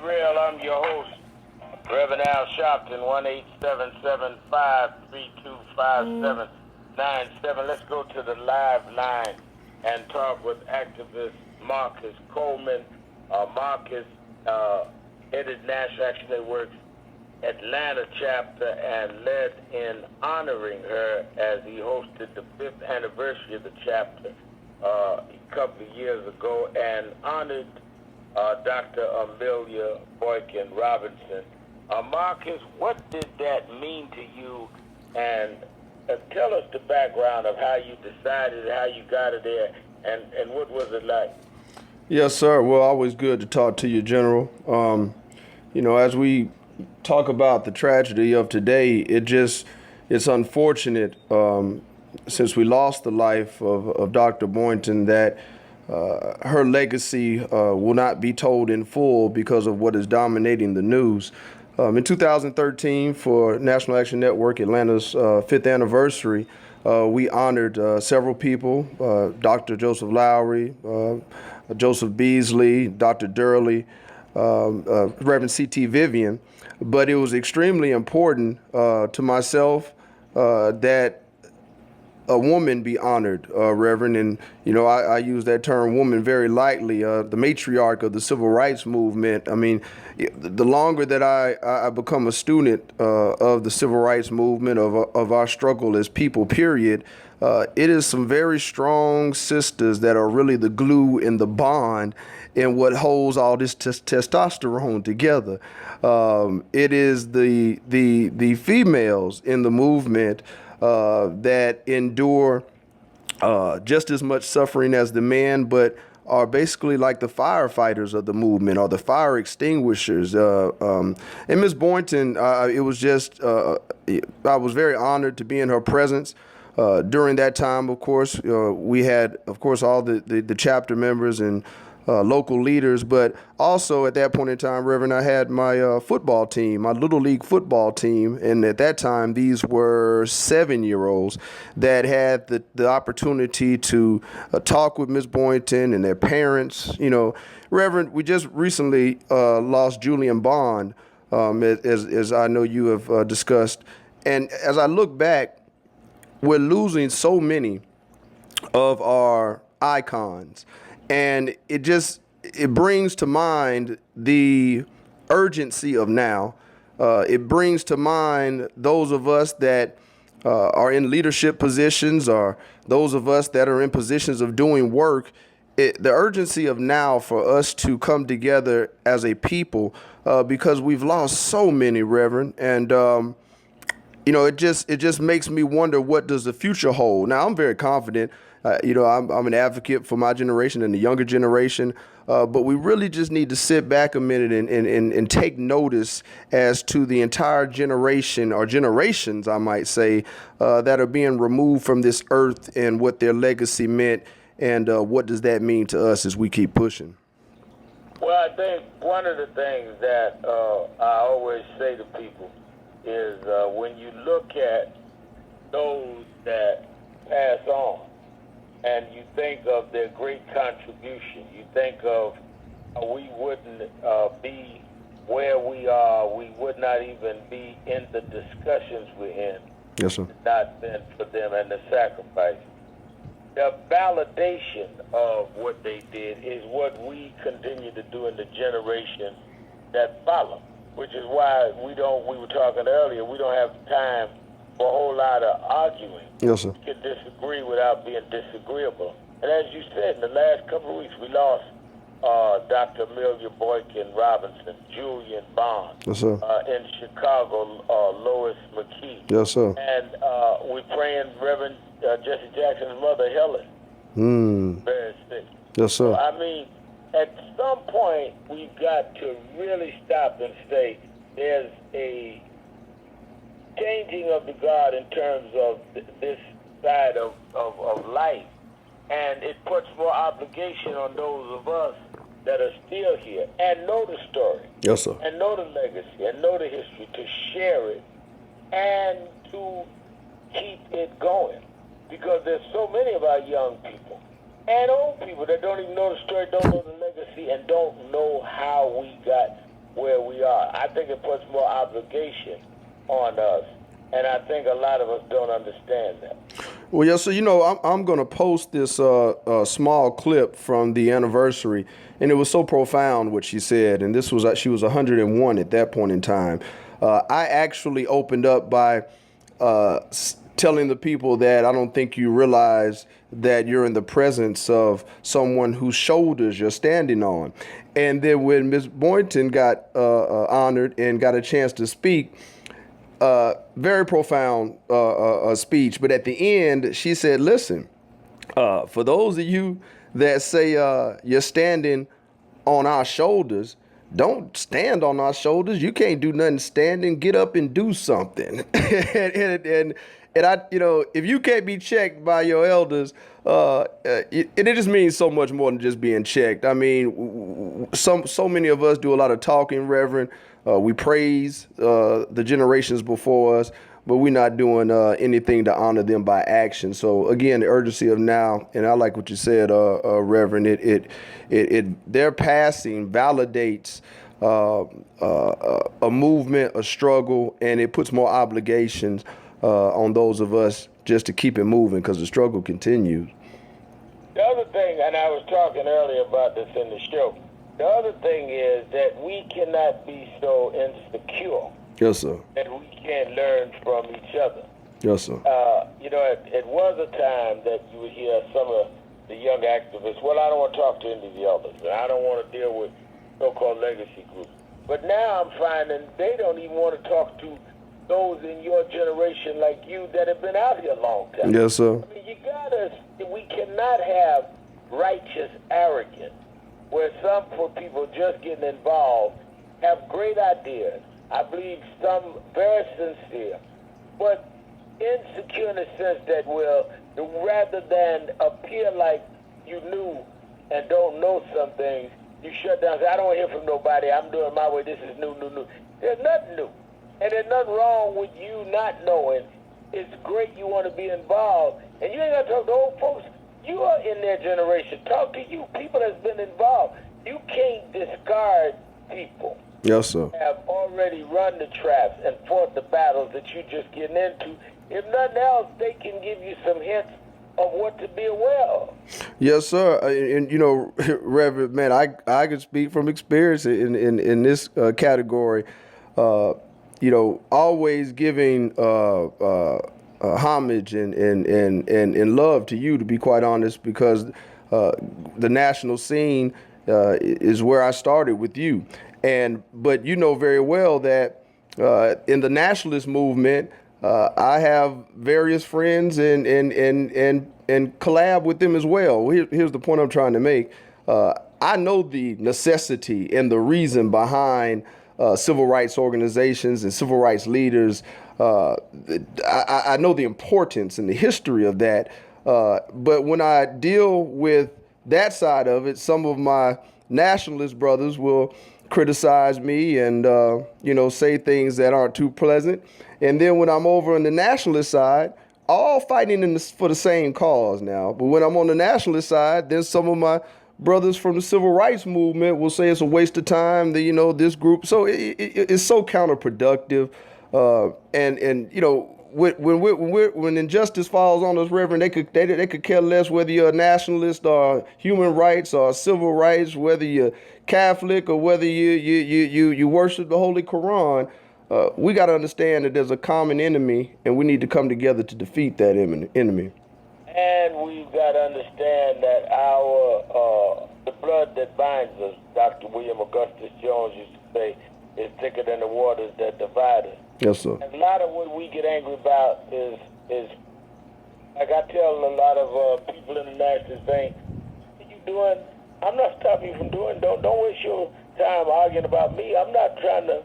Real. I'm your host, Reverend Al Sharpton, 1-877-532-5797. Let's go to the live line and talk with activist Marcus Coleman. Marcus headed National Action Network's Atlanta chapter and led in honoring her as he hosted the 5th anniversary of the chapter a couple of years ago and honored Dr. Amelia Boynton Robinson. Marcus, what did that mean to you? And tell us the background of how you decided, how you got it there, and what was it like? Yes, sir. Well, always good to talk to you, General. As we talk about the tragedy of today, it's unfortunate since we lost the life of Dr. Boynton that her legacy will not be told in full because of what is dominating the news. In 2013, for National Action Network Atlanta's 5th anniversary, we honored several people, Dr. Joseph Lowry, Joseph Beasley, Dr. Durley, Reverend C.T. Vivian. But it was extremely important to myself that a woman be honored, Reverend. And, I use that term woman very lightly, the matriarch of the civil rights movement. I mean, the longer that I become a student of the civil rights movement, of our struggle as people, period, it is some very strong sisters that are really the glue and the bond in what holds all this testosterone together. It is the females in the movement that endure just as much suffering as the men, but are basically like the firefighters of the movement, or the fire extinguishers. And Ms. Boynton, I was very honored to be in her presence. During that time, of course, we had, of course, all the chapter members and local leaders, but also at that point in time, Reverend, I had my football team, my Little League football team, and at that time, these were 7-year-olds that had the opportunity to talk with Ms. Boynton and their parents. Reverend, we just recently lost Julian Bond, as I know you have discussed, and as I look back, we're losing so many of our icons. And it brings to mind the urgency of now. It brings to mind those of us that are in leadership positions, or those of us that are in positions of doing work. The urgency of now for us to come together as a people, because we've lost so many, Reverend. And it just makes me wonder, what does the future hold? Now, I'm very confident. I'm an advocate for my generation and the younger generation, but we really just need to sit back a minute and take notice as to the entire generation, or generations, I might say, that are being removed from this earth, and what their legacy meant, and what does that mean to us as we keep pushing. Well, I think one of the things that I always say to people is when you look at those that pass on, and you think of their great contribution, you think of we wouldn't be where we are, we would not even be in the discussions we're in. Yes, sir. Not been for them and the sacrifice. The validation of what they did is what we continue to do in the generation that follow, which is why we were talking earlier, we don't have time for a whole lot of arguing. Yes, sir. We can disagree without being disagreeable. And as you said, in the last couple of weeks, we lost Dr. Amelia Boynton Robinson, Julian Bond. Yes, sir. In Chicago, Lois McKee. Yes, sir. And we're praying Reverend Jesse Jackson's mother, Helen, very sick. Yes, sir. So, I mean, at some point, we've got to really stop and say there's a changing of the guard in terms of this side of life, and it puts more obligation on those of us that are still here and know the story, yes, sir, and know the legacy, and know the history, to share it and to keep it going, because there's so many of our young people and old people that don't even know the story, don't know the legacy, and don't know how we got where we are. I think it puts more obligation on us, and I think a lot of us don't understand that. Well, yeah, so I'm going to post this small clip from the anniversary, and it was so profound what she said. And this was she was 101 at that point in time. I actually opened up by telling the people that I don't think you realize that you're in the presence of someone whose shoulders you're standing on. And then when Ms. Boynton got honored and got a chance to speak, very profound speech. But at the end, she said, listen, for those of you that say you're standing on our shoulders, don't stand on our shoulders. You can't do nothing standing. Get up and do something. and I, if you can't be checked by your elders, it just means so much more than just being checked. I mean, so many of us do a lot of talking, Reverend. We praise the generations before us, but we're not doing anything to honor them by action. So again, the urgency of now, and I like what you said, Reverend. Their passing validates a movement, a struggle, and it puts more obligations on those of us just to keep it moving because the struggle continues. The other thing, and I was talking earlier about this in the show, the other thing is that we cannot be so insecure. Yes, sir. That we can't learn from each other. Yes, sir. It was a time that you would hear some of the young activists, well, I don't want to talk to any of the others, and I don't want to deal with so-called legacy groups. But now I'm finding they don't even want to talk to those in your generation like you that have been out here a long time. Yes, sir. I mean, we cannot have righteous arrogance where some people just getting involved have great ideas. I believe some very sincere, but insecure in the sense that rather than appear like you knew and don't know some things, you shut down. Say, I don't hear from nobody. I'm doing my way. This is new. There's nothing new. And there's nothing wrong with you not knowing. It's great you want to be involved. And you ain't got to talk to old folks. You are in their generation. Talk to you, people that's been involved. You can't discard people. Yes, sir. Have already run the traps and fought the battles that you just getting into. If nothing else, they can give you some hints of what to be aware of. Yes, sir. And Reverend, man, I could speak from experience in this category. Always giving homage and love to you, to be quite honest, because the national scene is where I started with you. But you know very well that in the nationalist movement, I have various friends and collab with them as well. Here's the point I'm trying to make. I know the necessity and the reason behind civil rights organizations and civil rights leaders. I know the importance and the history of that. But when I deal with that side of it, some of my nationalist brothers will criticize me and, say things that aren't too pleasant. And then when I'm over on the nationalist side, all fighting for the same cause now. But when I'm on the nationalist side, then some of my brothers from the civil rights movement will say it's a waste of time, this group. So it's so counterproductive. When injustice falls on us, Reverend, they could care less whether you're a nationalist or human rights or civil rights, whether you're Catholic or whether you worship the Holy Quran. We got to understand that there's a common enemy, and we need to come together to defeat that enemy. And we've got to understand that the blood that binds us, Dr. William Augustus Jones used to say, is thicker than the waters that divide us. Yes, sir. And a lot of what we get angry about is like I tell a lot of people in the national thing, what you doing? I'm not stopping you from doing. Don't waste your time arguing about me. I'm not trying to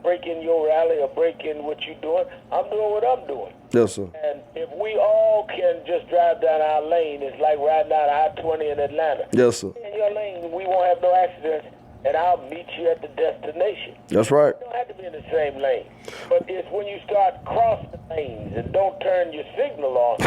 break in your rally or break in what you're doing. I'm doing what I'm doing. Yes, sir. And if we all can just drive down our lane, it's like riding down I-20 in Atlanta. Yes, sir. In your lane, we won't have no accidents, and I'll meet you at the destination. That's right. You don't have to be in the same lane. But it's when you start crossing lanes and don't turn your signal on.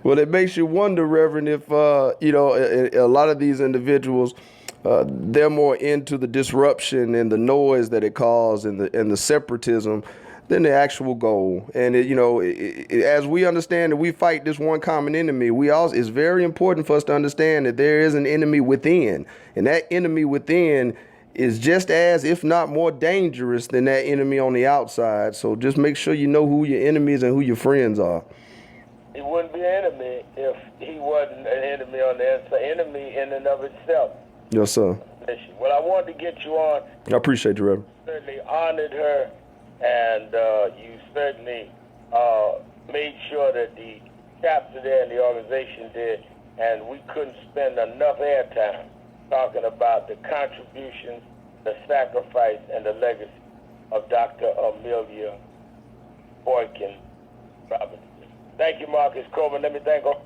Well, it makes you wonder, Reverend, if, a lot of these individuals they're more into the disruption and the noise that it caused and the separatism than the actual goal. And as we understand that we fight this one common enemy, it's very important for us to understand that there is an enemy within, and that enemy within is just as, if not more dangerous than that enemy on the outside. So just make sure you know who your enemies and who your friends are. He wouldn't be an enemy if he wasn't an enemy on the inside. Enemy in and of itself. Yes, sir. Well, I wanted to get you on. I appreciate you, Reverend. You certainly honored her, and you certainly made sure that the chapter there and the organization did, and we couldn't spend enough airtime talking about the contributions, the sacrifice, and the legacy of Dr. Amelia Boynton Robinson. Thank you, Marcus Coleman. Let me thank all